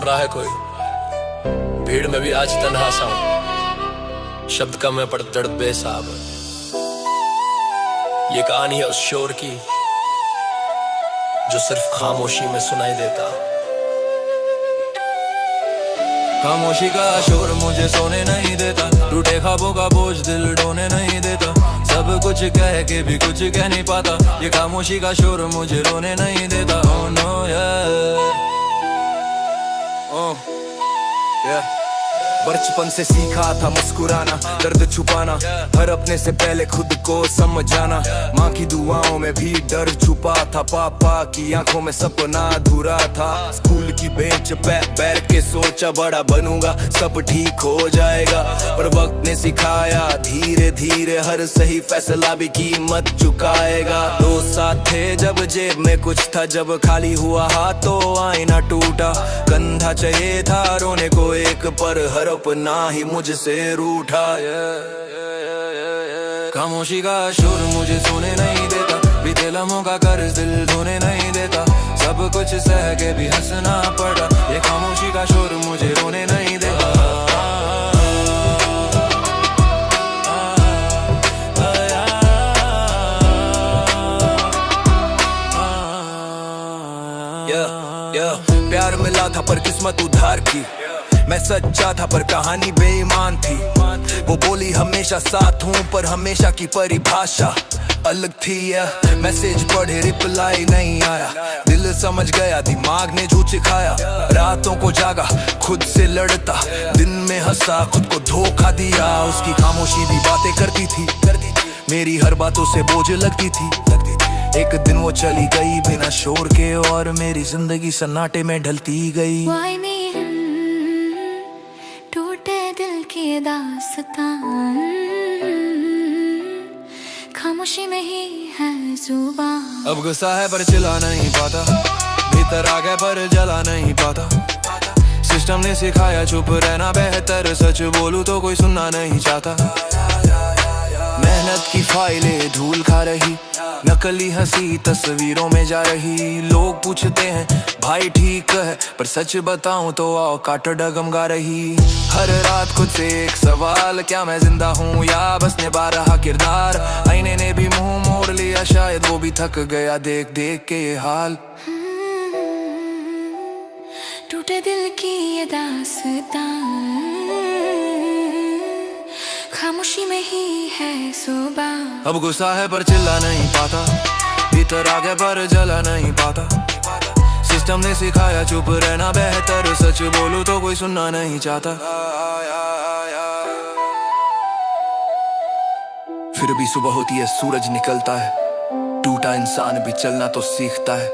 रहा है कोई? भीड़ में भी आज तन्हा सा हूं, शब्द कम है पर दर्द बेसाब। ये कहानी है उस शोर की जो सिर्फ खामोशी में सुनाई देता। खामोशी का शोर मुझे सोने नहीं देता, टूटे ख्वाबों का बोझ दिल ढोने नहीं देता। सब कुछ कह के भी कुछ कह नहीं पाता, ये खामोशी का शोर मुझे रोने नहीं देता। Oh no yeah, oh yeah। बचपन से सीखा था मुस्कुराना, दर्द छुपाना, हर अपने से पहले खुद को समझाना। माँ की दुआओं में भी डर छुपा था, पापा की आंखों में सपना अधूरा था। स्कूल की बेंच पे बैठ के सोचा बड़ा बनूंगा, सब ठीक हो जाएगा। पर वक्त ने सिखाया धीरे धीरे हर सही फैसला भी कीमत चुकाएगा। दोस्त साथ थे जब जेब में कुछ था, जब खाली हुआ हाथ तो आईना टूटा। कंधा चाहिए था रोने को एक, पर हर अपना ही मुझसे रूठा। खामोशी का शोर मुझे सोने नहीं देता, बीते लम्हों का कर्ज दिल धोने नहीं देता। सब कुछ सह के भी हंसना पड़ा, ये खामोशी का शोर मुझे रोने नहीं देता। प्यार मिला था पर किस्मत उधार की, मैं सच्चा था पर कहानी बेईमान थी। वो बोली हमेशा साथ हूँ पर हमेशा की परिभाषा अलग थी। मैसेज पढ़े रिप्लाई नहीं आया, दिल समझ गया दिमाग ने झूठ सिखाया। रातों को जागा खुद से लड़ता, दिन में हंसा खुद को धोखा दिया। उसकी खामोशी भी बातें करती थी, मेरी हर बातों से बोझ लगती थी। एक दिन वो चली गई बिना शोर के, और मेरी जिंदगी सन्नाटे में ढलती गई। टूटे दिल की दास्तान, खामोशी में ही है जुबान। अब गुस्सा है पर चिल्ला नहीं पाता, भीतर आ गया पर जला नहीं पाता। सिस्टम ने सिखाया चुप रहना बेहतर, सच बोलूं तो कोई सुनना नहीं चाहता। मेहनत की फाइलें धूल खा रही, नकली हंसी तस्वीरों में जा रही। लोग पूछते हैं भाई ठीक है, पर सच बताऊं तो आओ काट डगमगा रही। हर रात खुद से एक सवाल, क्या मैं जिंदा हूँ या बस निभा रहा किरदार। आईने ने भी मुंह मोड़ लिया, शायद वो भी थक गया देख देख के ये हाल। टूटे दिल की ये दास्तान, खामोशी में ही है सुबह। अब गुस्सा है पर चिल्ला नहीं पाता, भीतर आ गया पर जला नहीं पाता। सिस्टम ने सिखाया चुप रहना बेहतर, सच बोलूं तो कोई सुनना नहीं चाहता। फिर भी सुबह होती है सूरज निकलता है, टूटा इंसान भी चलना तो सीखता है।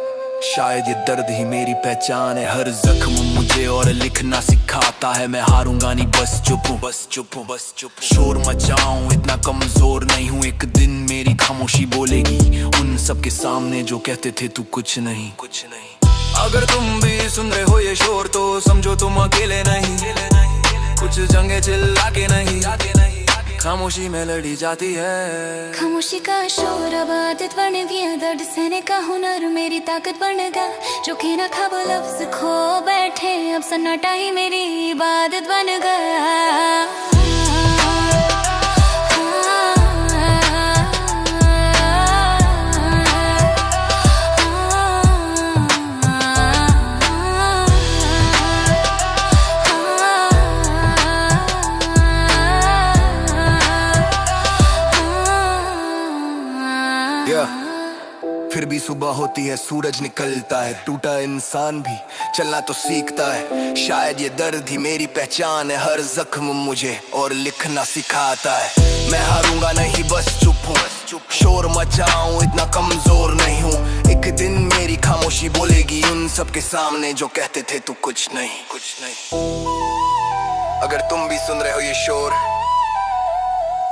शायद ये दर्द ही मेरी पहचान है, हर जख्म मुझे और लिखना सिखाता है। मैं हारूंगा नहीं बस चुप हूँ, बस चुप हूँ, बस चुप। शोर मचाऊं इतना कमजोर नहीं हूँ, एक दिन मेरी खामोशी बोलेगी उन सबके सामने जो कहते थे तू कुछ नहीं, कुछ नहीं। अगर तुम भी सुन रहे हो ये शोर तो समझो तुम अकेले नहीं। कुछ जंगे चिल्ला के नहीं, खामोशी में लड़ी जाती है। खामोशी का शोर अब आदत बन गया, दर्द सहने का हुनर मेरी ताकत बन गया। जो कि ना खाब लफ्ज खो बैठे, अब सन्नाटा ही मेरी इबादत बन गया। फिर भी सुबह होती है सूरज निकलता है, टूटा इंसान भी चलना तो सीखता है। शायद ये दर्द ही मेरी पहचान है, हर जख्म मुझे और लिखना सिखाता है। मैं हारूंगा नहीं बस चुप हूँ, शोर मचाऊं इतना कमजोर नहीं हूँ। एक दिन मेरी खामोशी बोलेगी उन सबके सामने जो कहते थे तू कुछ नहीं, कुछ नहीं। अगर तुम भी सुन रहे हो ये शोर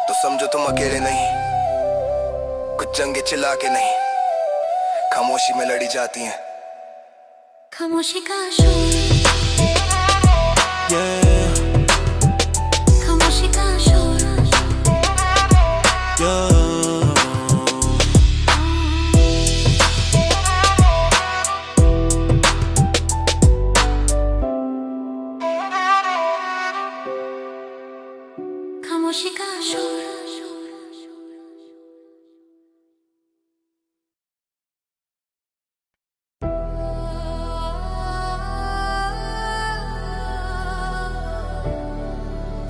तो समझो तुम अकेले नहीं। कुछ जंगे चिल्ला के नहीं, खामोशी में लड़ी जाती हैं। खामोशी का शोर, खामोशी का शोर, खामोशी का शोर।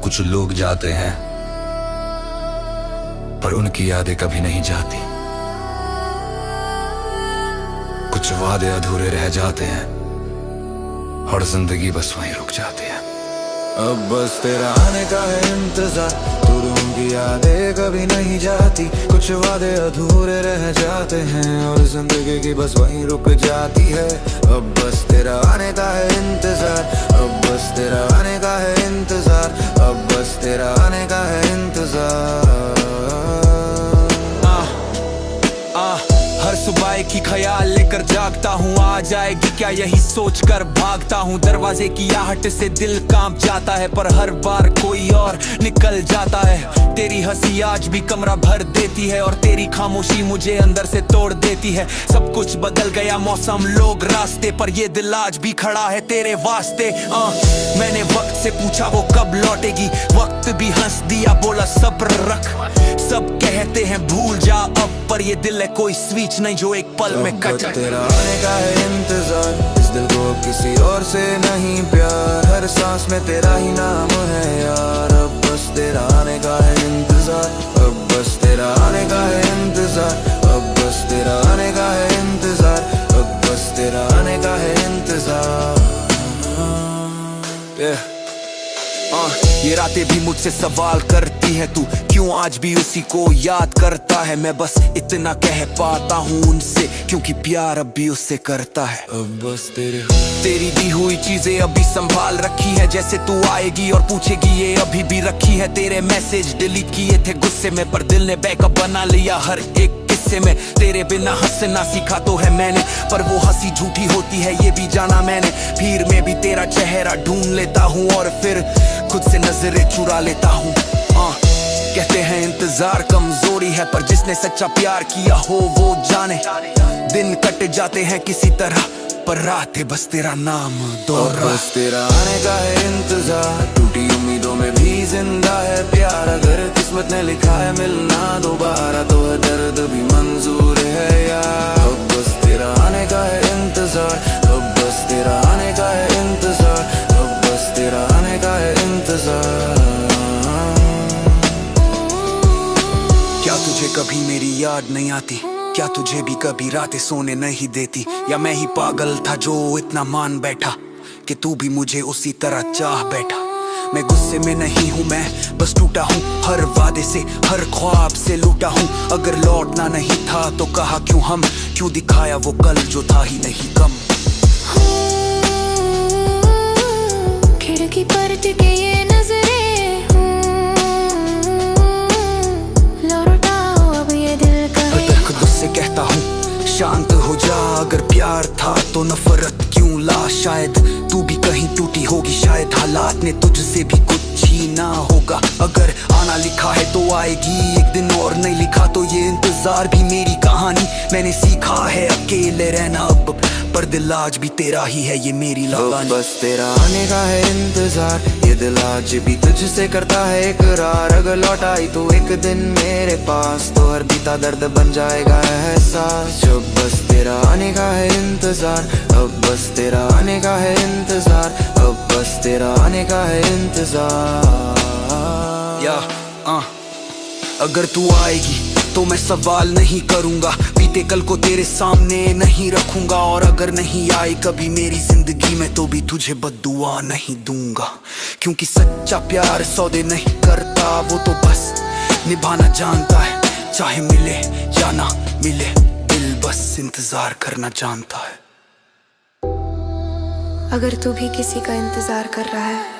कुछ लोग जाते हैं पर उनकी यादें कभी नहीं जाती। कुछ वादे अधूरे रह जाते हैं और जिंदगी बस वहीं रुक जाती है। अब बस तेरा आने का है इंतजार, दूरों की यादें कभी नहीं जाती। कुछ वादे अधूरे रह जाते हैं और जिंदगी की बस वहीं रुक जाती है। अब बस तेरा आने का है इंतजार, अब बस तेरा आने का है इंतजार, अब बस तेरा आने का है इंतजार। हर सुबह एक ही ख्याल लेकर जागता हूँ, आ जाएगी क्या यही सोच कर भागता हूँ। दरवाजे की आहट से दिल कांप जाता है पर हर बार कोई और निकल जाता है। तेरी हंसी आज भी कमरा भर देती है और तेरी खामोशी मुझे अंदर से तोड़ देती है। सब कुछ बदल गया, मौसम, लोग, रास्ते, पर ये दिल आज भी खड़ा है तेरे वास्ते। मैंने वक्त से पूछा वो कब लौटेगी, वक्त भी हंस दिया, बोला सब्र रख। सब कहते हैं भूल जा अब, पर ये दिल है कोई स्विच नहीं जो एक पल में कट। तेरा आने का है इंतजार, इस दिल को किसी और से नहीं प्यार। हर सांस में तेरा ही नाम है यार। अब बस तेरा आने का है इंतजार, अब बस तेरा आने का है इंतजार, अब बस तेरा आने का है इंतजार, अब बस तेरा आने का है इंतजार। ये रातें भी मुझसे सवाल करती है, तू क्यों आज भी उसी को याद करता है। मैं बस इतना कह पाता हूँ उनसे, क्योंकि प्यार अब भी उससे करता है। अब बस तेरी दी हुई चीजें अभी संभाल रखी है, जैसे तू आएगी और पूछेगी ये अभी भी रखी है। तेरे मैसेज डिलीट किए थे गुस्से में, पर दिल ने बैकअप बना लिया हर एक किस्से में। तेरे बिना हंसना सीखा तो है मैंने, पर वो हंसी झूठी होती है ये भी जाना मैंने। भीड़ में भी तेरा चेहरा ढूंढ लेता हूँ और फिर खुद से नजरें चुरा लेता हूँ। कहते हैं इंतजार कमजोरी है, पर जिसने सच्चा प्यार किया हो वो जाने। दिन कट जाते हैं किसी तरह, पर रातें बस तेरा नाम दोहरा। बस तेरा आने का है इंतजार, टूटी उम्मीदों में भी जिंदा है प्यार। अगर किस्मत ने लिखा है मिलना दोबारा, तो दर्द भी मंजूर है यार। अब बस तेरा आने का है इंतजार, अब बस तेरा आने का है इंतजार, अब बस तेरा आने का है इंतजार। क्या तुझे कभी मेरी याद नहीं आती? क्या तुझे भी कभी रातें सोने नहीं देती? या मैं ही पागल था जो इतना मान बैठा कि तू भी मुझे उसी तरह चाह बैठा? मैं गुस्से में नहीं हूँ, मैं बस टूटा हूँ हर वादे से, हर ख्वाब से लूटा हूँ। अगर लौटना नहीं था तो कहा क्यों हम, क्यों दिखाया वो कल जो था ही नहीं कम। खिड़की पर टिके ये नजरें, लौटाओ अब ये दिल का। खुद से कहता हूँ शांत हो जा, अगर प्यार था तो नफरत क्यों ला? शायद तू भी कहीं टूटी होगी, शायद हालात ने तुझसे भी कुछ ही ना होगा। अगर आना लिखा है तो आएगी एक दिन, और नहीं लिखा तो ये इंतजार भी मेरी कहानी। मैंने सीखा है अकेले रहना अब, पर दिल आज भी तेरा ही है ये मेरी लगानी। बस तेरा आने का है इंतजार, ये दिल आज भी तुझसे करता है इकरार। अगर लौट आई तो एक दिन मेरे पास, तो हर बीता दर्द बन जाएगा एहसास। जब बस तेरा आने का है इंतजार, अब बस तेरा आने का है इंतजार, अब बस तेरा आने का है इंतजार। अगर तू आएगी तो मैं सवाल नहीं करूंगा, बीते कल को तेरे सामने नहीं रखूंगा। और अगर नहीं आई कभी मेरी जिंदगी में, तो भी तुझे बद्दुआ नहीं दूंगा। क्योंकि सच्चा प्यार सौदे नहीं करता, वो तो बस निभाना जानता है। चाहे मिले या ना मिले, दिल बस इंतजार करना जानता है। अगर तू भी किसी का इंतजार कर रहा है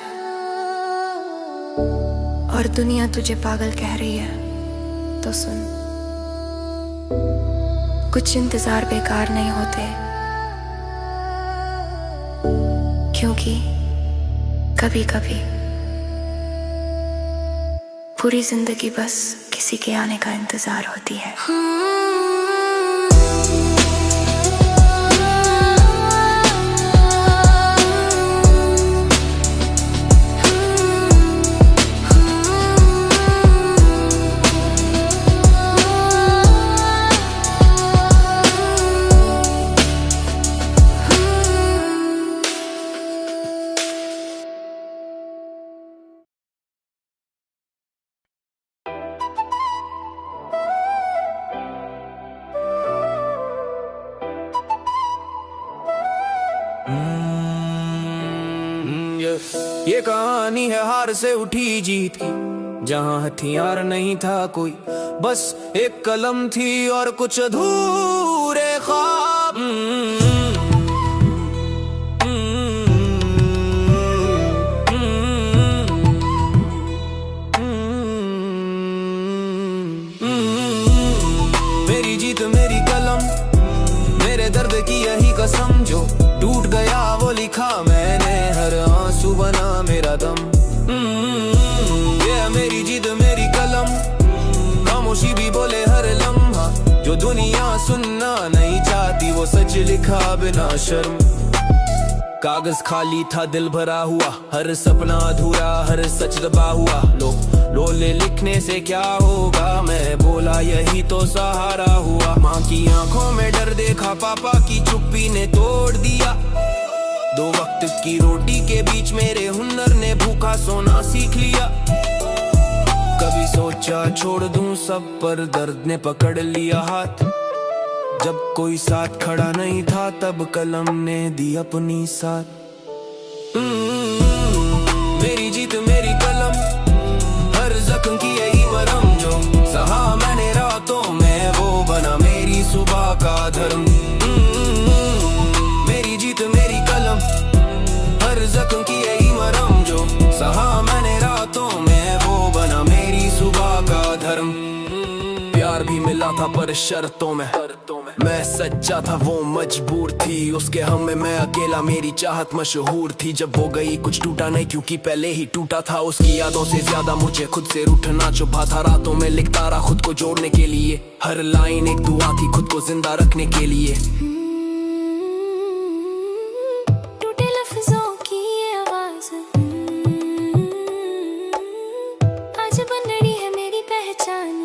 और दुनिया तुझे पागल कह रही है, तो सुन, कुछ इंतजार बेकार नहीं होते, क्योंकि कभी कभी पूरी जिंदगी बस किसी के आने का इंतजार होती है। ये कहानी है हार से उठी जीत की, जहाँ हथियार नहीं था कोई, बस एक कलम थी और कुछ अधूरे ख्वाब। मेरी जीत मेरी कलम, मेरे दर्द की यही कसम, जो टूट गया वो लिखा मैंने, हर आंसू बना मेरा दम। ये मेरी जीत मेरी कलम, खामोशी भी बोले हर लम्हा, जो दुनिया सुनना नहीं चाहती वो सच लिखा बिना शर्म। कागज खाली था दिल भरा हुआ, हर सपना अधूरा, हर सच दबा हुआ। लोले लिखने से क्या होगा, मैं बोला यही तो सहारा हुआ। माँ की आंखों में डर देखा, पापा की चुप्पी ने तोड़ दिया। दो वक्त की रोटी के बीच मेरे हुनर ने भूखा सोना सीख लिया। कभी सोचा छोड़ दूं सब, पर दर्द ने पकड़ लिया हाथ। जब कोई साथ खड़ा नहीं था, तब कलम ने दी अपनी साथ। मेरी जीत मेरी कलम, हर जख्म की यही मरहम, जो सहा मैंने रातों में वो बना मेरी सुबह का धर्म। मेरी जीत मेरी कलम, हर जख्म की यही मरहम, जो सहा मैंने रातों में वो बना मेरी सुबह का धर्म। प्यार भी मिला था पर शर्तों में, मैं सच्चा था वो मजबूर थी, उसके हम में मैं अकेला, मेरी चाहत मशहूर थी। जब वो गई कुछ टूटा नहीं, क्योंकि पहले ही टूटा था। उसकी यादों से ज्यादा मुझे खुद से रूठना चुभा था। रातों में लिखता रहा खुद को जोड़ने के लिए, हर लाइन एक दुआ थी खुद को जिंदा रखने के लिए। टूटे लफ्जों की ये आवाज आज बन रही है मेरी पहचान।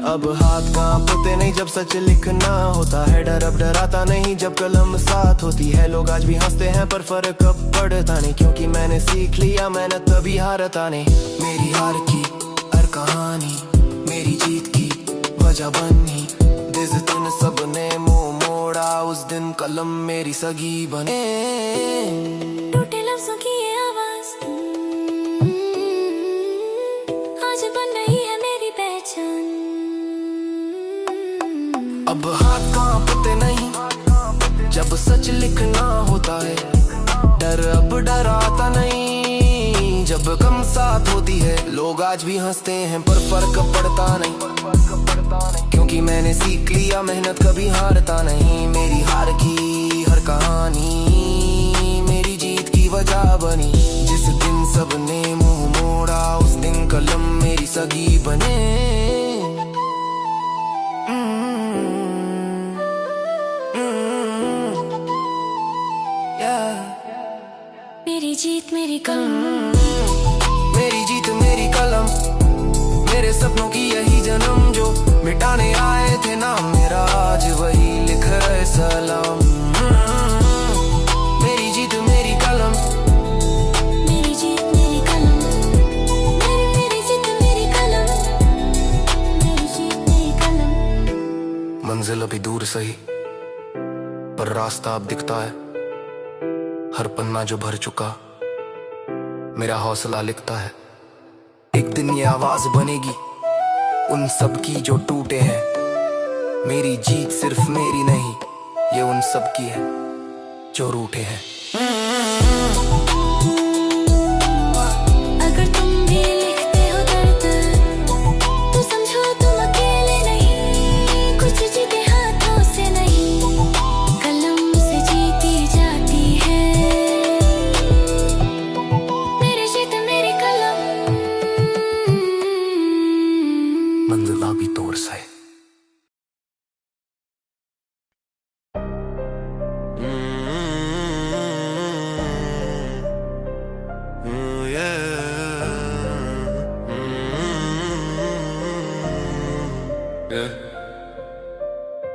अब हाथ कांपते नहीं जब सच लिखना होता है, डर अब डराता नहीं जब कलम साथ होती है। लोग आज भी हंसते हैं पर फर्क अब पड़ता नहीं, क्योंकि मैंने सीख लिया मेहनत तभी हारता नहीं। मेरी हार की हर कहानी मेरी जीत की वजह बनी, जिस दिन सबने मुंह मोड़ा उस दिन कलम मेरी सगी बने। टूटे लफ्जों की ये आवाज आज बन रही है मेरी पहचान। अब हाथ कांपते नहीं जब सच लिखना होता है, डर अब डराता नहीं जब कम साथ होती है। लोग आज भी हंसते हैं पर फर्क पड़ता नहीं, क्योंकि मैंने सीख लिया मेहनत कभी हारता नहीं। मेरी हार की हर कहानी मेरी जीत की वजह बनी, जिस दिन सबने मुंह मोड़ा उस दिन कलम मेरी सगी बने। मेरी जीत मेरी कलम, मेरी जीत मेरी कलम, मेरे सपनों की यही जन्म, जो मिटाने आए थे नाम मेरा आज वही लिख रहे सलाम। मेरी जीत मेरी कलम, मेरी जीत मेरी कलम, मेरी जीत मेरी कलम, मेरी जीत मेरी कलम। मंजिल अभी दूर सही पर रास्ता अब दिखता है। हर पन्ना जो भर चुका मेरा हौसला लिखता है। एक दिन ये आवाज बनेगी उन सब की जो टूटे हैं। मेरी जीत सिर्फ मेरी नहीं, ये उन सब की है जो रूठे हैं। अगर तुम भी लिखते हो दर्द, तो समझो तुम अकेले नहीं, कुछ जीते हाथों से नहीं, कलम से जीती जाती है। मेरी जीत मेरी कलम, मंजिल भी तोड़ से।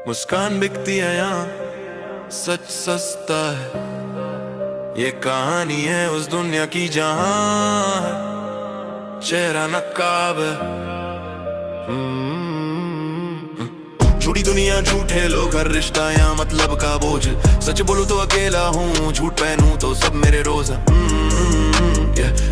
मुस्कान बिकती है यहाँ, सच सस्ता है। ये कहानी है उस दुनिया की जहाँ है चेहरा नकाब है। झूठी दुनिया झूठे लोग, हर रिश्ता यहाँ मतलब का बोझ। सच बोलूं तो अकेला हूँ, झूठ पहनूं तो सब मेरे रोज।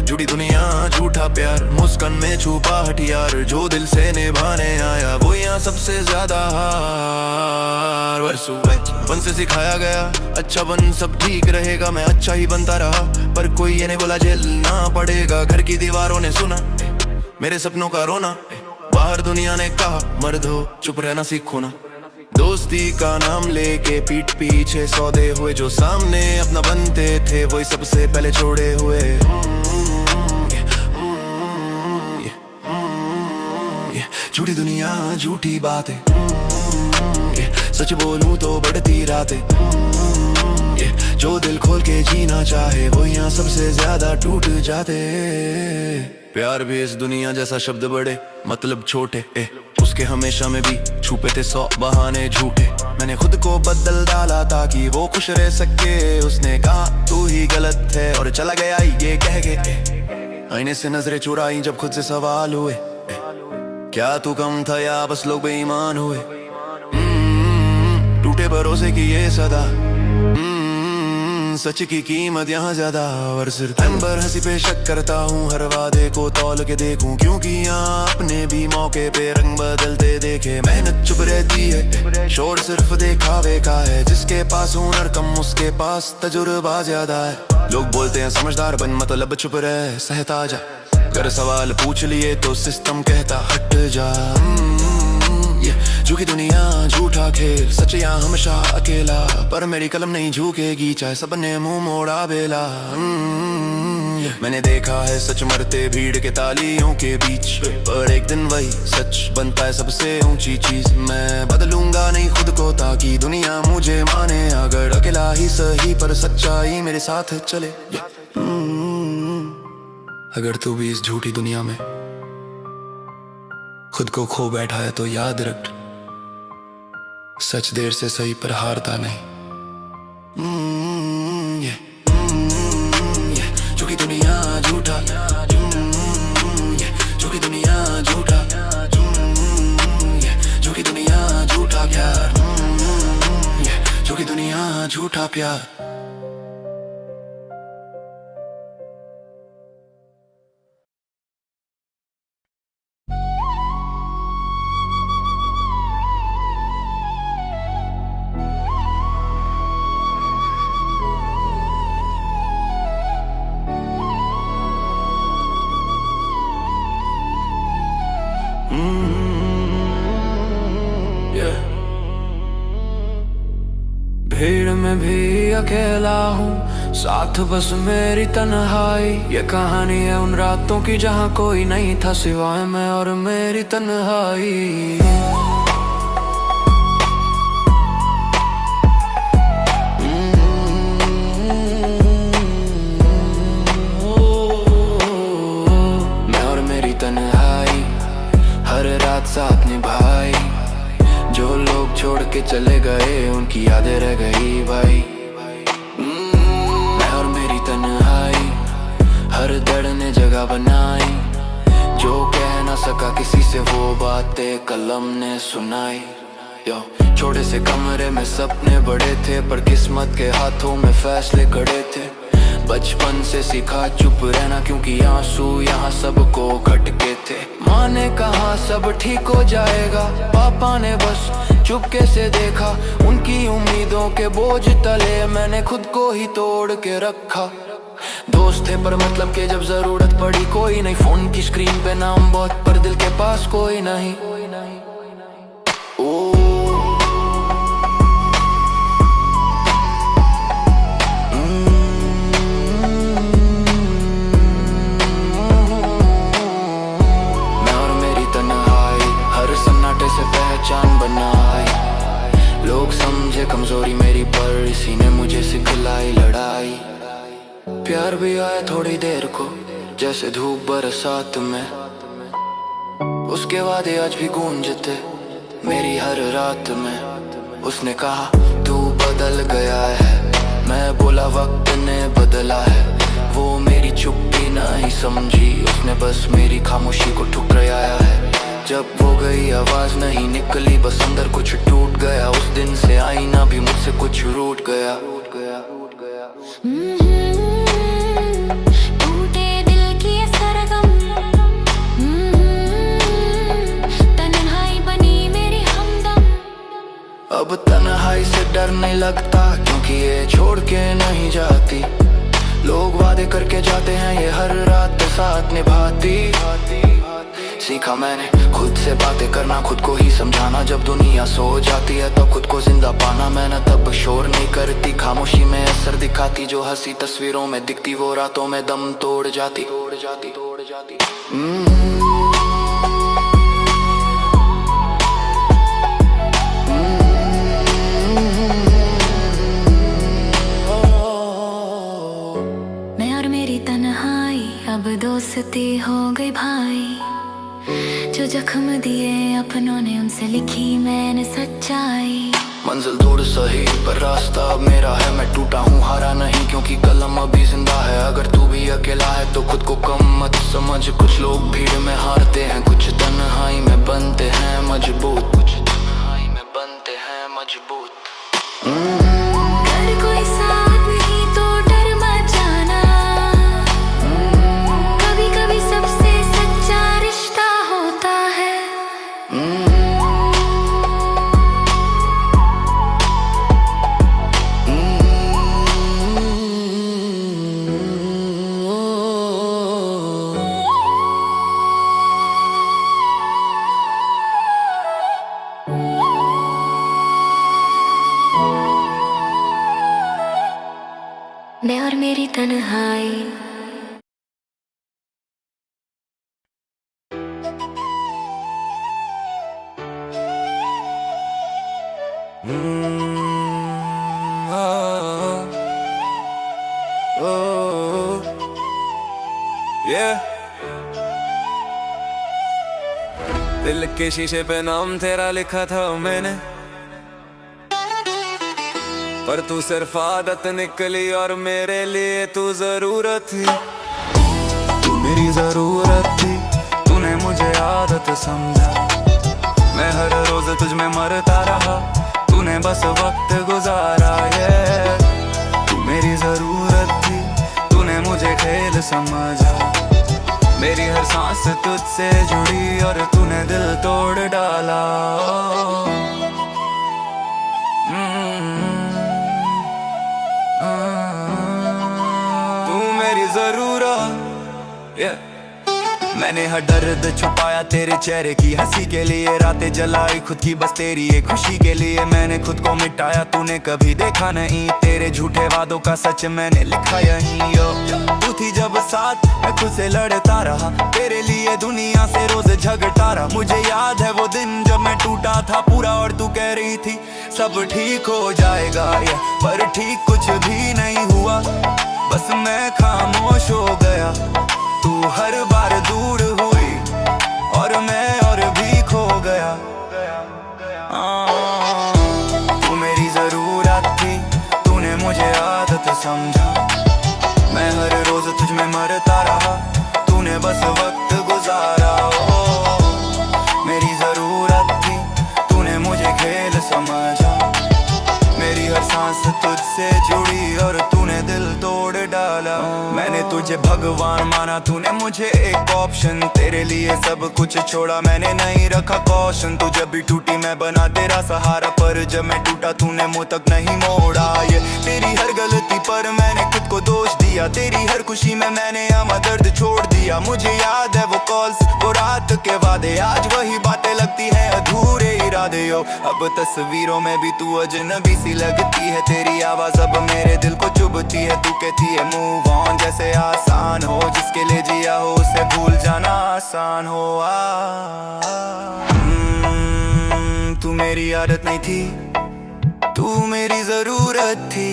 झूठी दुनिया झूठा प्यार, मुस्कान में छुपा हथियार। जो दिल से निभाने आया वो यहाँ सबसे ज्यादा हार। बचपन से सिखाया गया अच्छा बन सब ठीक रहेगा, मैं अच्छा ही बनता रहा पर कोई ये नहीं बोला झेलना पड़ेगा। घर की दीवारों ने सुना मेरे सपनों का रोना, बाहर दुनिया ने कहा मर्द हो चुप रहना सीखो ना। दोस्ती का नाम लेके पीठ पीछे सौदे हुए, जो सामने अपना बनते थे वही सबसे पहले छोड़े हुए। झूठी दुनिया झूठी बातें, सच बोलूं तो बढ़ती रातें। जो दिल खोल के जीना चाहे वो यहाँ सबसे ज्यादा टूट जाते। प्यार भी इस दुनिया जैसा शब्द बड़े मतलब छोटे, उसके हमेशा में भी छुपे थे 100 बहाने झूठे। मैंने खुद को बदल डाला ताकि वो खुश रह सके। उसने कहा तू ही गलत है और चला गया ये कह के। आईने से नजरें चुराई जब खुद से सवाल हुए, क्या तू कम था या बस लोग बेईमान हुए। टूटे भरोसे की ये सदा, सच की कीमत यहाँ ज्यादा। और सिर्फ नंबर हंसी पे शक करता हूँ, हर वादे को तौल के देखूं, क्योंकि यहाँ अपने भी मौके पे रंग बदलते देखे। मेहनत चुप रहती है, शोर सिर्फ दिखावे का है। जिसके पास हुनर कम उसके पास तजुर्बा ज्यादा है। लोग बोलते हैं समझदार बन मतलब चुप रह सहता जा। अगर सवाल पूछ लिए तो सिस्टम कहता हट जा। झूठी दुनिया झूठा खेल, सच यहाँ हमेशा अकेला। पर मेरी कलम नहीं झुकेगी चाहे सबने मुंह मोड़ा बेला। मैंने देखा है सच मरते भीड़ के तालियों के बीच, पर एक दिन वही सच बनता है सबसे ऊंची चीज। मैं बदलूंगा नहीं खुद को ताकि दुनिया मुझे माने। अगर अकेला ही सही पर सच्चाई मेरे साथ चले। अगर तू भी इस झूठी दुनिया में खुद को खो बैठा है तो याद रख, सच देर से सही पर हारता नहीं। झूठी दुनिया झूठा, झूठी दुनिया झूठा, झूठी दुनिया झूठा प्यार, झूठी दुनिया झूठा प्यार। भीड़ में भी अकेला हूँ, साथ बस मेरी तन्हाई। ये कहानी है उन रातों की जहाँ कोई नहीं था सिवाय मैं और मेरी तन्हाई। मैं और मेरी तन्हाई हर रात साथ निभाई। जो लोग छोड़ के चले गए उनकी यादें रह गई भाई। मैं और मेरी तन्हाई हर दर्द ने जगह बनाई। जो कह ना सका किसी से वो बातें कलम ने सुनाई। यो छोटे से कमरे में सपने बड़े थे, पर किस्मत के हाथों में फैसले खड़े थे। बचपन से सीखा चुप रहना, क्योंकि आंसू यहाँ सबको खटके थे। माँ ने कहा सब ठीक हो जाएगा, पापा ने बस चुपके से देखा। उनकी उम्मीदों के बोझ तले मैंने खुद को ही तोड़ के रखा। दोस्त थे पर मतलब के जब जरूरत पड़ी कोई नहीं। फोन की स्क्रीन पे नाम बहुत पर दिल के पास कोई नहीं। ओ से पहचान बनाई। लोग समझे कमजोरी मेरी, पर इसी ने मुझे सिखलाई लड़ाई। प्यार भी आया थोड़ी देर को, जैसे धूप बरसात में। उसके वादे आज भी गूंजते मेरी हर रात में। उसने कहा तू बदल गया है, मैं बोला वक्त ने बदला है। वो मेरी चुप्पी नहीं समझी, उसने बस मेरी खामोशी को ठुकराया है। जब वो गई आवाज नहीं निकली, बस अंदर कुछ टूट गया। उस दिन से आईना भी मुझसे कुछ रूठ गया। टूटे दिल की ये सरगम, तन्हाई बनी मेरी हमदम। अब तन्हाई से डर नहीं लगता, क्योंकि ये छोड़ के नहीं जाती। लोग वादे करके जाते हैं, ये हर रात साथ निभाती। सीखा मैंने खुद से बातें करना, खुद को ही समझाना। जब दुनिया सो जाती है तब खुद को जिंदा पाना। मैंने तब शोर नहीं करती, खामोशी में असर दिखाती। जो हंसी तस्वीरों में दिखती, वो रातों में दम तोड़ जाती। मैं और मेरी तन्हाई अब दोस्ती हो गई भाई। जो जख्म दिए अपनों ने, उनसे लिखी मैंने सच्चाई। मंजिल दूर सही पर रास्ता अब मेरा है। मैं टूटा हूँ, हारा नहीं, क्योंकि कलम अभी जिंदा है। अगर तू भी अकेला है तो खुद को कम मत समझ। कुछ लोग भीड़ में हारते हैं, कुछ तन्हाई में बनते हैं मजबूत। अगर कोई साथ नहीं तो डर मत जाना। कभी कभी सबसे सच्चा रिश्ता होता है। मैं और मेरी तन्हाई। दिल के शीशे पे नाम तेरा लिखा था मैंने, पर तू सिर्फ आदत निकली और मेरे लिए तू जरूरत थी। तू मेरी जरूरत थी, तूने मुझे आदत समझा। मैं हर रोज तुझ में मरता रहा, तूने बस वक्त गुजारा। तू मेरी जरूरत थी, तूने मुझे खेल समझा। मेरी हर सांस तुझसे जुड़ी और तूने दिल तोड़ डाला। जरूरत मैंने हर दर्द छुपाया तेरे चेहरे की हंसी के लिए। रातें जलाई खुद की बस तेरी एक खुशी के लिए। मैंने खुद को मिटाया, तूने कभी देखा नहीं। तेरे झूठे वादों का सच मैंने लिखा यहीं। तू थी जब साथ, मैं खुद से लड़ता रहा। तेरे लिए दुनिया से रोज झगड़ता रहा। मुझे याद है वो दिन जब मैं टूटा था पूरा, और तू कह रही थी सब ठीक हो जाएगा। पर ठीक कुछ भी नहीं हुआ, बस मैं खामोश हो गया। तू हर बार दूर हुई और मैं और भी खो गया। तू मेरी जरूरत थी, तूने मुझे आदत समझा। मैं हर रोज तुझ में मरता रहा, तूने बस वक्त गुजारा। मेरी जरूरत थी, तूने मुझे खेल समझा। मेरी हर सांस तुझसे जुड़ी और तूने दिल तोड़ डाला। मैंने तुझे भगवान माना, तूने मुझे एक ऑप्शन। तेरे लिए सब कुछ छोड़ा, मैंने नहीं रखा कौशन। तू जब भी टूटी मैं बना तेरा सहारा, पर जब मैं टूटा तूने मुंह तक नहीं मोड़ा। ये तेरी हर गलती पर मैंने खुद को दोष दिया। तेरी हर खुशी में मैंने आमा दर्द छोड़ दिया। मुझे याद है वो कॉल्स, वो रात के वादे। आज वही बातें लगती है अधूरे इरादे। अब तस्वीरों में भी तू अजनबी सी लगती है। तेरी आवाज अब मेरे दिल को चुभती है। तू कहती है मूव ऑन, जैसे आसान हो। जिसके लिए जिया हो उसे भूल जाना आसान हो। तू मेरी आदत नहीं थी, तू मेरी जरूरत थी।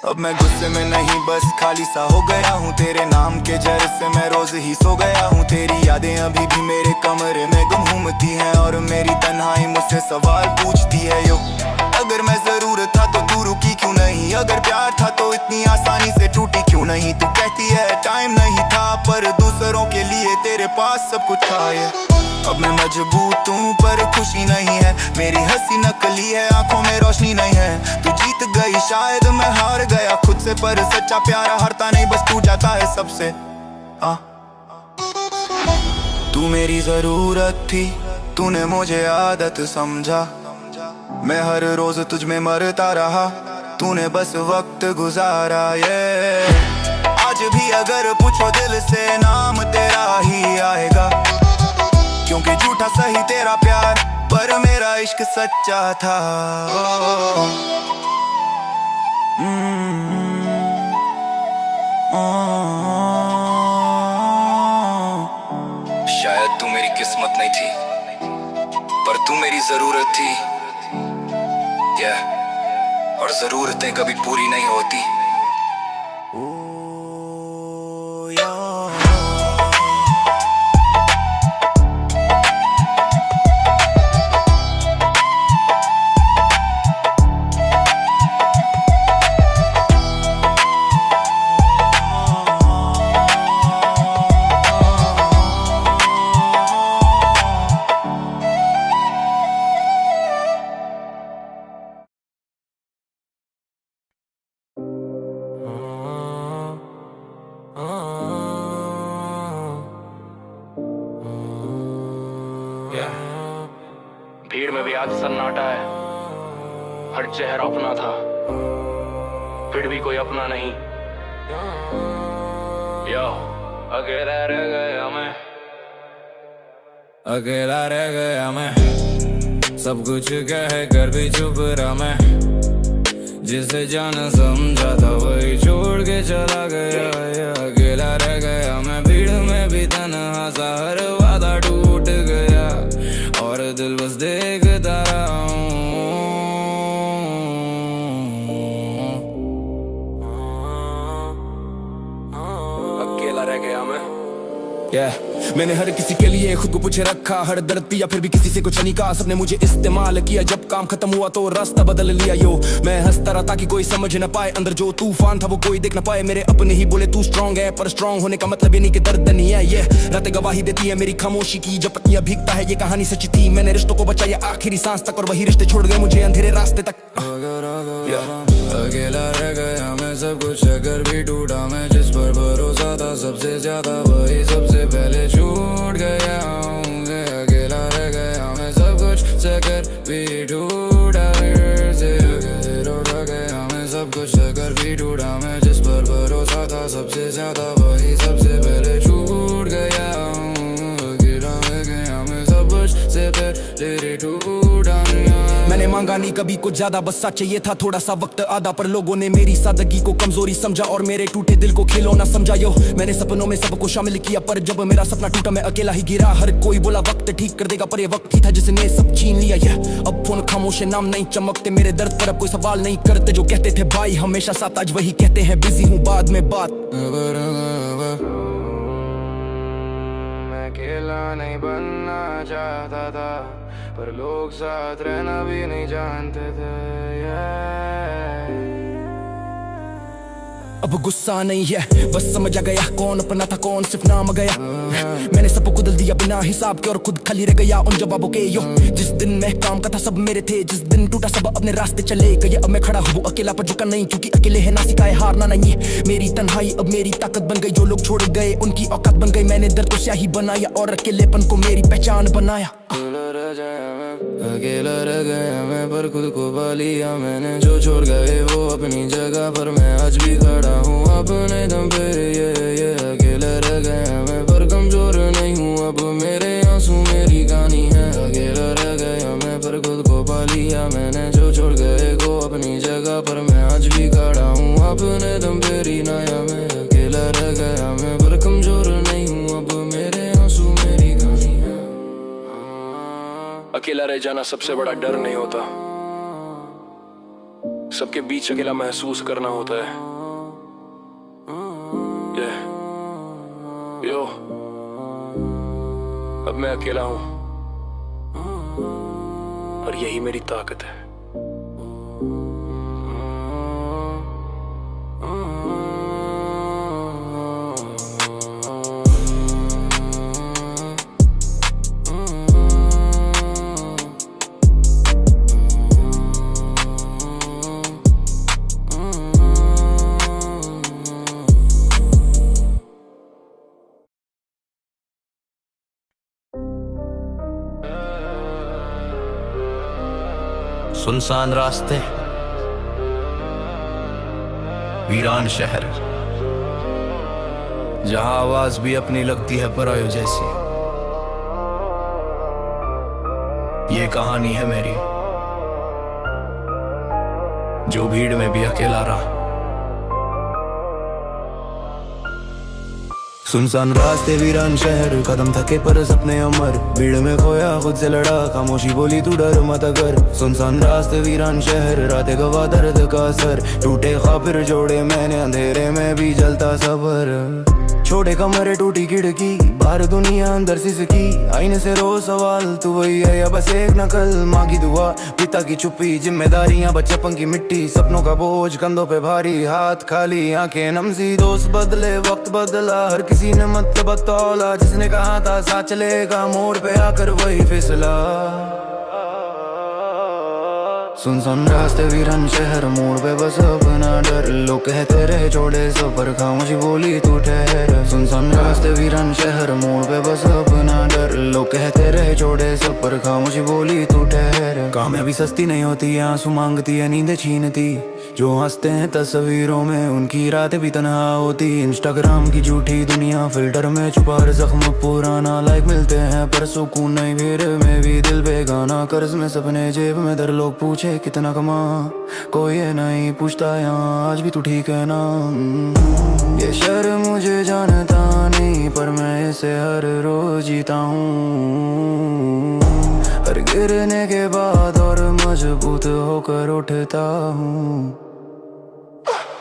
अब मैं गुस्से में नहीं बस खाली सा हो गया हूँ। तेरे नाम के जर से मैं रोज ही सो गया हूँ। तेरी यादें अभी भी मेरे कमरे में गुम घूमती हैं, और मेरी तन्हाई मुझसे सवाल पूछती है। यो अगर मैं जरूरत था तो तू रुकी क्यों नहीं? अगर प्यार था तो इतनी आसानी से टूटी क्यों नहीं? तू कहती है टाइम नहीं था, पर दूसरों के लिए तेरे पास सब कुछ था ये। अब मैं मजबूत हूँ पर खुशी नहीं है, मेरी हंसी नकली है, आंखों में रोशनी नहीं है। तू जीत गई शायद मैं हार गया खुद से, पर सच्चा प्यारा हारता नहीं, बस टूट जाता है सबसे। तू मेरी जरूरत थी, तूने मुझे आदत समझा, मैं हर रोज तुझ में मरता रहा, तूने बस वक्त गुजारा ये। आज भी अगर पूछो दिल से नाम तेरा ही आएगा, क्योंकि झूठा सही तेरा प्यार पर मेरा इश्क सच्चा था। शायद तू मेरी किस्मत नहीं थी, पर तू मेरी जरूरत थी। और जरूरतें कभी पूरी नहीं होती। भीड़ में भी आज सन्नाटा है, हर चेहरा अपना था, फिर भी कोई अपना नहीं। यो अकेला रह गया मैं, अकेला रह गया मैं, सब कुछ कह कर भी चुप रहा मैं, जिसे जाना समझा था वही छोड़ के चला गया। अकेला रह गया मैं, भीड़ में भी तन्हा सा, हर वादा टूट गया और दिल बस देखता रहा हूँ। अकेला रह गया मैं। मैंने हर किसी के लिए खुद को पूछे रखा, हर दर्द पिया फिर भी किसी से कुछ नहीं कहा। सबने मुझे इस्तेमाल किया, जब काम खत्म हुआ तो रास्ता बदल लिया। यो मैं हंसता रहा ताकि कोई समझ न पाए, अंदर जो तूफान था वो कोई देख न पाए। मेरे अपने ही बोले तू स्ट्रांग है, पर स्ट्रांग होने का मतलब ये नहीं कि दर्द नहीं है। ये रातें गवाही देती है मेरी खामोशी की, जब पत्नियां भीगता है ये कहानी सच्ची थी। मैंने रिश्तों को बचाया आखिरी सांस तक, और वही रिश्ते छोड़ गए मुझे अंधेरे रास्ते तक। अकेला रह गया मैं, सब कुछ अगर भी टूटा मैं, जिस पर भरोसा था सबसे ज्यादा वही सबसे पहले छूट गया हूँ। अकेला रह गया मैं, सब कुछ अगर भी टूटा फिर से रह गया मैं, सब कुछ अगर भी टूटा मैं, जिस पर भरोसा था सबसे ज्यादा वही सबसे पहले छूट गया हूँ। अकेला रह गया मैं, सब कुछ से पहले टूटा। मैंने मांगा नहीं कभी कुछ ज्यादा, बस सच चाहिए था थोड़ा सा वक्त आधा, पर लोगों ने मेरी सादगी को कमजोरी समझा और मेरे टूटे दिल को खिलौना समझा। यो मैंने सपनों में सबको शामिल किया, पर जब मेरा सपना टूटा मैं अकेला ही गिरा। हर कोई बोला वक्त ठीक कर देगा, पर ये वक्त ही था जिसने सब छीन लिया। ये अब फोन खामोश है, नाम नहीं चमकते, मेरे दर्द पर अब कोई सवाल नहीं करते। जो कहते थे भाई हमेशा साथ, आज वही कहते हैं बिजी हूँ बाद में बात। मैं अकेला नहीं बनना चाहता था, पर लोग साथ रहना भी नहीं जानते थे। अब गुस्सा नहीं है, बस समझ आ गया कौन अपना था कौन सिर्फ नाम गया। मैंने सबको बदल दिया बिना हिसाब के, और खुद खाली रह गया उन जवाबों के। यो जिस दिन मैं काम का था सब मेरे थे, जिस दिन टूटा सब अपने रास्ते चले गए। अब मैं खड़ा हूँ अकेला पर झुका नहीं, क्योंकि अकेले है ना सिखाए हारना नहीं। मेरी तन्हाई अब मेरी ताकत बन गई, जो लोग छोड़ गए उनकी औकात बन गई। मैंने दर्द को स्याही बनाया और अकेलेपन को मेरी पहचान बनाया। अकेला रह गया मैं, पर खुद को पा लिया मैंने। जो छोड़ गए वो अपनी जगह पर, मैं आज भी खड़ा हूँ अपने दम पे। ये अकेला रह गया मैं, पर कमजोर नहीं हूँ अब, मेरे आंसू मेरी कहानी है। अकेला रह गया मैं, पर खुद को पा लिया मैंने। जो छोड़ गए को अपनी जगह पर, मैं आज भी खड़ा हूँ अपने दम पे। नया मैं अकेला रह गया मैं, पर कमजोर नहीं हूँ अब, मेरे आंसू मेरी कहानी है। अकेला रह जाना सबसे बड़ा डर नहीं होता, सबके बीच अकेला महसूस करना होता है। यो अब मैं अकेला हूं, और यही मेरी ताकत है। सुनसान रास्ते, वीरान शहर, जहां आवाज भी अपनी लगती है परायो जैसी। ये कहानी है मेरी, जो भीड़ में भी अकेला रहा। सुनसान रास्ते, वीरान शहर, कदम थके पर सपने अमर। भीड़ में खोया, खुद से लड़ा, खामोशी बोली तू डर मत कर। सुनसान रास्ते, वीरान शहर, रातें गवा दर्द का असर। टूटे ख्वाब फिर जोड़े मैंने, अंधेरे में भी जलता सबर। छोटे कमरे, टूटी खिड़की, बाहर दुनिया अंदर सिसकी। आईने से रोज सवाल, तू वही है या बस एक नकल। माँ की दुआ, पिता की चुप्पी, जिम्मेदारियां बचपन की मिट्टी। सपनों का बोझ कंधों पे भारी, हाथ खाली, आंखें नमसी। दोस्त बदले, वक्त बदला, हर किसी ने मतलब तौला। जिसने कहा था साथ चलेगा, मोड़ पे आकर वही फिसला। सुनसान रास्ते, वीरान शहर, मोड़ पे बस अपना डर। लोग कहते रहे छोड़े सफर, खामोशी बोली तू ठहर। सुनसान रास्ते, वीरान शहर, मोड़ पे बस अपना डर। लोग कहते रहे छोड़े सफर, खामोशी बोली तू ठहर। कामयाबी सस्ती नहीं होती, आंसू मांगती है, नींदें छीनती। जो हंसते हैं तस्वीरों में, उनकी रातें भी तन्हा होती। इंस्टाग्राम की झूठी दुनिया, फिल्टर में छुपा जख्म पुराना। लाइक मिलते हैं पर सुकून नहीं, भीड़ में भी दिल बेगाना। कर्ज में सपने जेब में दर, लोग पूछे कितना कमा, कोई ये नहीं पूछता यहाँ आज भी तू ठीक है ना। ये शहर मुझे जानता नहीं, पर मैं इसे हर रोज जीता हूँ। हर गिरने के बाद और मजबूत होकर उठता हूँ।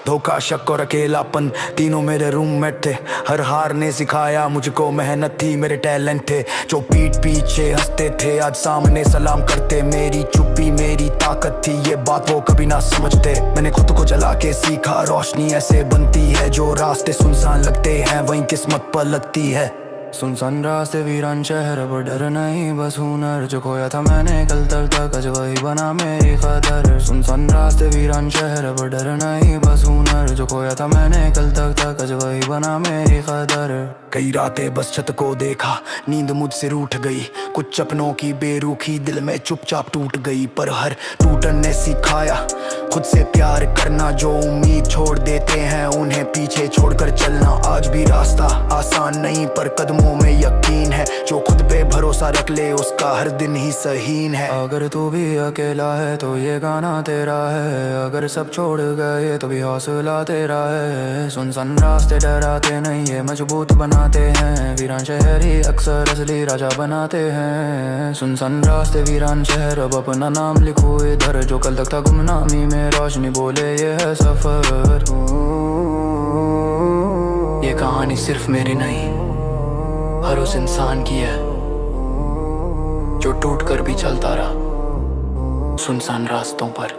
धोखा, शक और अकेलापन, तीनों मेरे रूममेट थे। हर हार ने सिखाया मुझको, मेहनत थी मेरे टैलेंट थे। जो पीठ पीछे हंसते थे, आज सामने सलाम करते। मेरी चुप्पी मेरी ताकत थी, ये बात वो कभी ना समझते। मैंने खुद को जला के सीखा, रोशनी ऐसे बनती है। जो रास्ते सुनसान लगते हैं, वहीं किस्मत पलटती है। सुनसान रास्ते, वीरान शहर, पर डर नहीं बस हुनर। जो खोया था मैंने कल तक, आज वही बना मेरी कदर। सुनसान रास्ते, वीरान शहर, पर डर नहीं बस हुनर। जो खोया था मैंने कल तक, आज वही बना मेरी कदर। कई रातें बस छत को देखा, नींद मुझसे रूठ गई। कुछ सपनों की बेरुखी दिल में चुपचाप टूट गई। पर हर टूटन ने सिखाया खुद से प्यार करना। जो उम्मीद छोड़ देते हैं, उन्हें पीछे छोड़कर चलना। आज भी रास्ता आसान नहीं, पर कदमों में यकीन है। जो खुद पे भरोसा रख ले, उसका हर दिन ही सहीन है। अगर तू भी अकेला है तो ये गाना तेरा है। अगर सब छोड़ गए तो भी हौसला तेरा है। सुनसान रास्ते डराते नहीं, ये मजबूत बनाते हैं। वीरान शहर ही अक्सर असली राजा बनाते हैं। सुनसान रास्ते, वीरान शहर, अब अपना नाम लिखो इधर। जो कल तक था गुमनामी में, रोशनी बोले ये है सफर। ये कहानी सिर्फ मेरी नहीं, हर उस इंसान की है जो टूट कर भी चलता रहा सुनसान रास्तों पर,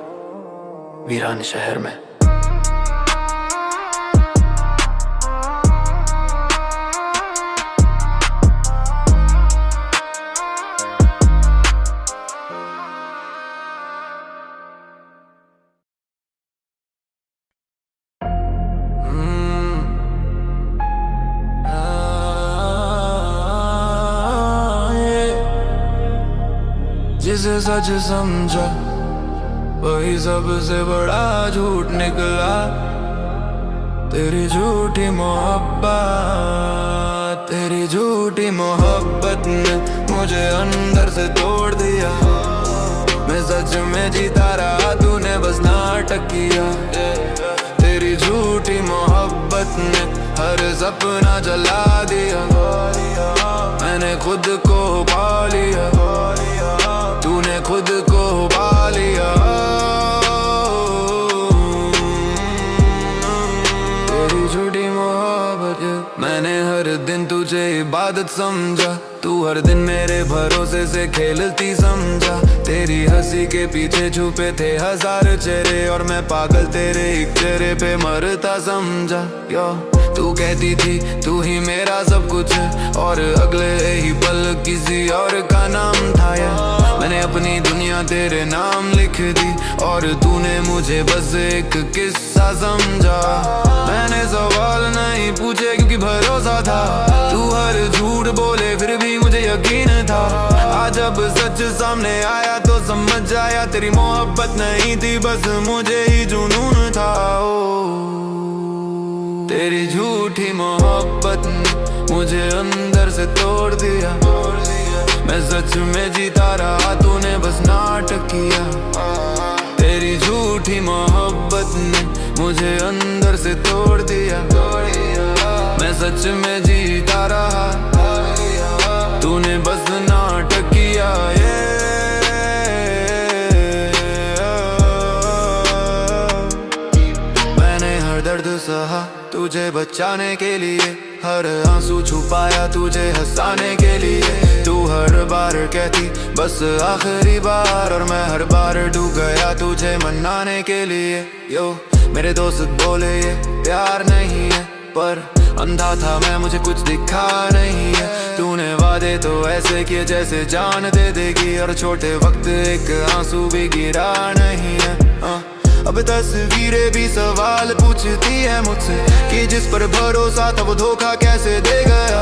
वीरान शहर में। जिसे सच समझा वही सबसे बड़ा झूठ निकला। तेरी झूठी मोहब्बत ने मुझे अंदर से तोड़ दिया। मैं सच में जीता रहा, तूने बस नाटक किया। तेरी झूठी मोहब्बत ने हर सपना जला दिया। मैंने खुद को पा लिया, तूने खुद को पा लिया। तेरी झूठी मोहब्बत, मैंने हर दिन तुझे इबादत समझा। तू हर दिन मेरे भरोसे से खेलती समझा। तेरी हंसी के पीछे छुपे थे हजार चेहरे, और मैं पागल तेरे एक चेहरे पे मरता समझा। यो तू कहती थी तू ही मेरा सब कुछ, और अगले ही पल किसी और का नाम था। यार मैंने अपनी दुनिया तेरे नाम लिख दी, और तूने मुझे बस एक किस्सा समझा। मैंने सवाल नहीं पूछे क्योंकि भरोसा था। तू हर झूठ बोले फिर भी मुझे यकीन था। आज जब सच सामने आया तो समझ आया तेरी मोहब्बत नहीं थी, बस मुझे ही जुनून था। ओ तेरी झूठी मोहब्बत ने मुझे अंदर से तोड़ दिया। मैं सच में जीता रहा, तूने बस नाटक किया। तेरी झूठी मोहब्बत ने मुझे अंदर से तोड़ दिया। मैं सच में जीता रहा, तूने बस नाटक किया। मैंने हर दर्द सहा तुझे बचाने के लिए, हर आंसू छुपाया तुझे हंसाने के लिए। तू हर बार कहती बस आखिरी बार, और मैं हर बार डूब गया तुझे मनाने के लिए। यो मेरे दोस्त बोले ये प्यार नहीं है, पर अंधा था मैं, मुझे कुछ दिखा नहीं है। तूने वादे तो ऐसे किए जैसे जान दे देगी, और छोटे वक्त एक आंसू भी गिरा नहीं है। अब तस्वीरें भी सवाल पूछती है मुझसे कि जिस पर भरोसा था वो धोखा कैसे दे गया।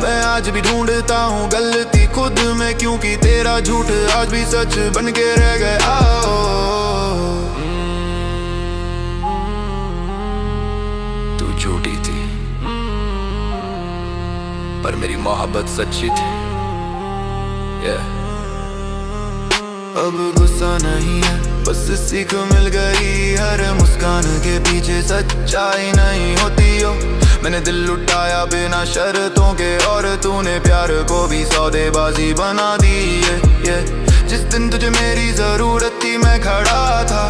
मैं आज भी ढूंढता हूँ गलती खुद में, क्योंकि तेरा झूठ आज भी सच बन के रह गया। तू झूठी थी पर मेरी मोहब्बत सच्ची थी। अब गुस्सा नहीं है, बस सीख मिल गई। हर मुस्कान के पीछे सच्चाई नहीं होती हो। मैंने दिल लुटाया बिना शर्तों के, और तूने प्यार को भी सौदेबाजी बना दी है। जिस दिन तुझे मेरी जरूरत थी मैं खड़ा था,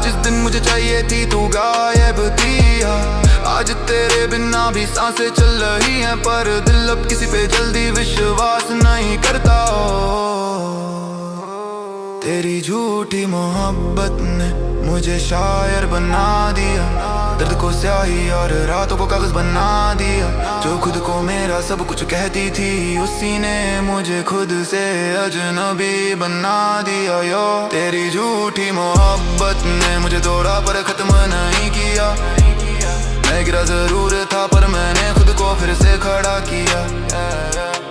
जिस दिन मुझे चाहिए थी तू गायब थी। आज तेरे बिना भी सांसें चल रही हैं, पर दिल अब किसी पे जल्दी विश्वास नहीं करता। तेरी झूठी मोहब्बत ने मुझे शायर बना दिया, दर्द को स्याही और रातों को कागज बना दिया। जो खुद को मेरा सब कुछ कहती थी, उसी ने मुझे खुद से अजनबी बना दिया। यो तेरी झूठी मोहब्बत ने मुझे तोड़ा पर खत्म नहीं किया। मैं गिरा जरूर था पर मैंने खुद को फिर से खड़ा किया।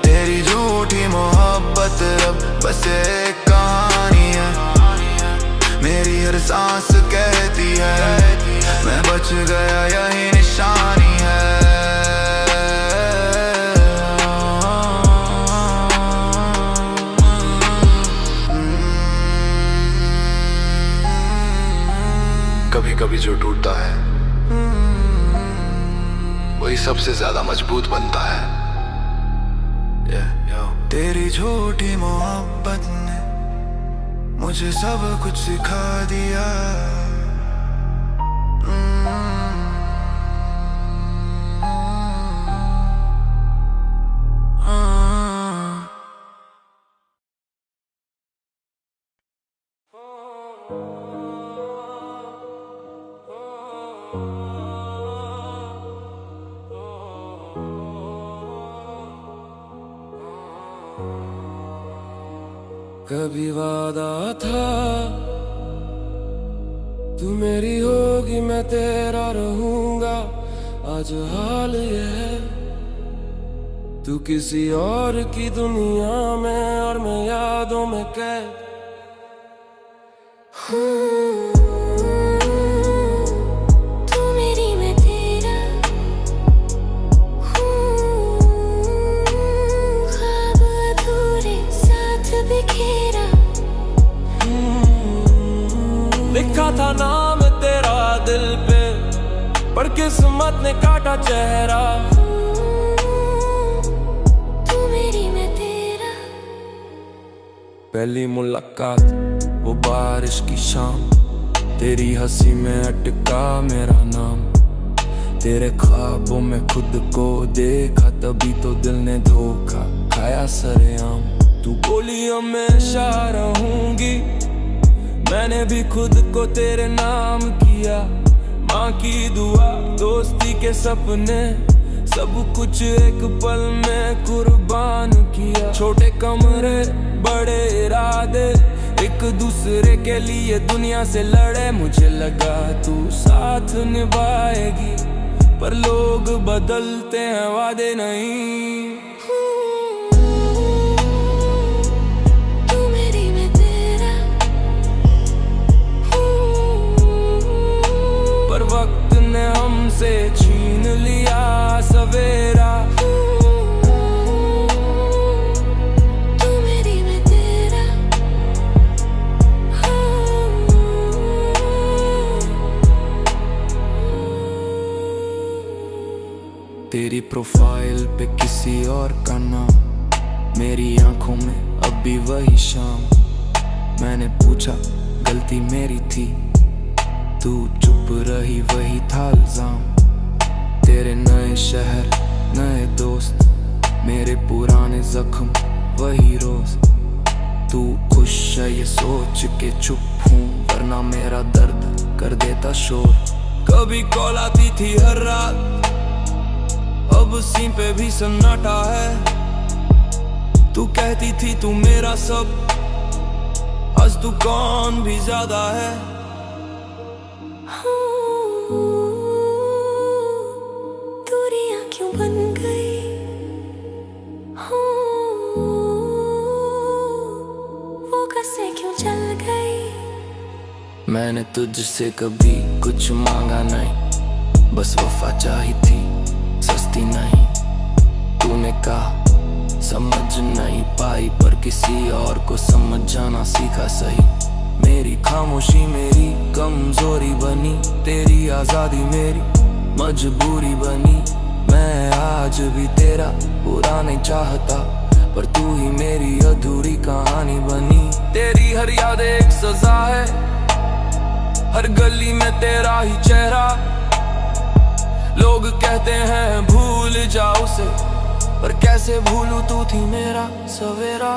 तेरी झूठी मोहब्बत अब बस एक कहानी है, मेरी हर सांस कहती है मैं बच गया यही निशानी है। कभी कभी जो टूटता है वही सबसे ज्यादा मजबूत बनता है। तेरी झूठी मोहब्बत ने मुझे सब कुछ सिखा दिया। कभी वादा था तू मेरी होगी मैं तेरा रहूंगा, आज हाल ये है तू किसी और की दुनिया में और मैं यादों में कैद। तू मेरी मैं तेरा ख्वाब अधूरे साथ बिखेरा। लिखा था नाम तेरा दिल पे पर किस्मत ने काटा चेहरा। तू मेरी मैं तेरा। पहली मुलाकात वो बारिश की शाम, तेरी हंसी में अटका मेरा नाम। तेरे ख्वाबों में खुद को देखा तभी तो दिल ने धोखा खाया सरेआम। तू बोली हमेशा रहूंगी, मैंने भी खुद को तेरे नाम किया। माँ की दुआ दोस्ती के सपने सब कुछ एक पल में कुर्बान किया। छोटे कमरे बड़े इरादे एक दूसरे के लिए दुनिया से लड़े। मुझे लगा तू साथ निभाएगी पर लोग बदलते हैं वादे नहीं। तू मेरी मैं तेरा से छीन लिया सवेरा। तू मेरी मैं तेरा, तेरी प्रोफाइल पे किसी और का नाम, मेरी आंखों में अब भी वही शाम। मैंने पूछा गलती मेरी थी, तू चुप रही वही था इल्जाम। तेरे नए शहर नए दोस्त, मेरे पुराने जख्म वही रोज। तू खुश है ये सोच के चुप हूँ, वरना मेरा दर्द कर देता शोर। कभी कॉल आती थी हर रात, अब सीन पे भी सन्नाटा है। तू कहती थी तू मेरा सब, आज तू कौन भी ज्यादा है। दूरियां क्यों बन गई, वो कसमें क्यों चल गई। मैंने तुझसे कभी कुछ मांगा नहीं, बस वफा चाही थी सस्ती नहीं। तूने कहा समझ नहीं पाई, पर किसी और को समझ जाना सीखा सही। मेरी खामोशी मेरी कमजोरी बनी, तेरी आजादी मेरी मजबूरी बनी। मैं आज भी तेरा बुरा नहीं चाहता, पर तू ही मेरी अधूरी कहानी बनी। तेरी हर याद एक सजा है, हर गली में तेरा ही चेहरा। लोग कहते हैं भूल जा उसे, पर कैसे भूलूं तू थी मेरा सवेरा।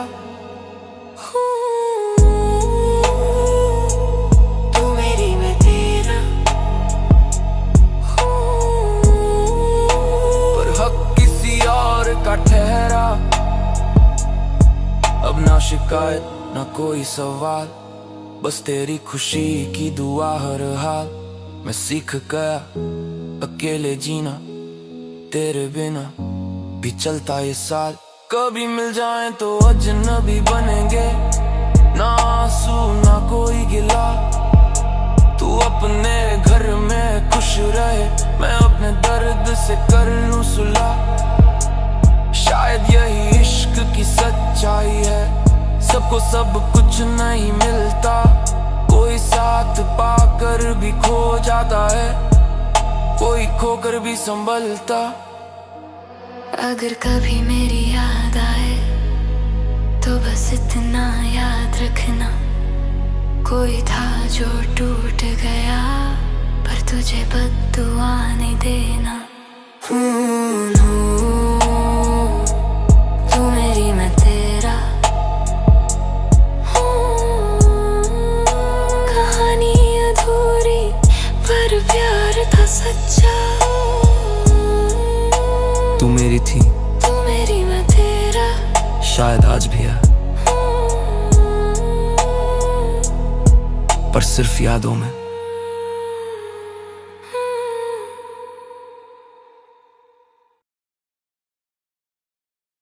तू मेरी मैं तेरा, पर हक किसी और का ठहरा। अब ना शिकायत ना कोई सवाल, बस तेरी खुशी की दुआ हर हाल। मैं सीख गया अकेले जीना, तेरे बिना भी चलता ये साल। कभी मिल जाए तो अजनबी बनेंगे, ना आंसू ना कोई गिला। तू अपने घर में खुश रहे, मैं अपने दर्द से कर लूं सुलह। शायद यही इश्क की सच्चाई है, सबको सब कुछ नहीं मिलता। कोई साथ पाकर भी खो जाता है, कोई खोकर भी संभलता। अगर कभी मेरी याद आए तो बस इतना याद रखना, कोई था जो टूट गया, पर तुझे बद्दुआ नहीं देना। तू मेरी मैं तेरा, कहानी अधूरी पर प्यार था सच्चा। तू मेरी थी, तू मेरी मैं तेरा, शायद आज भी है, पर सिर्फ यादों में।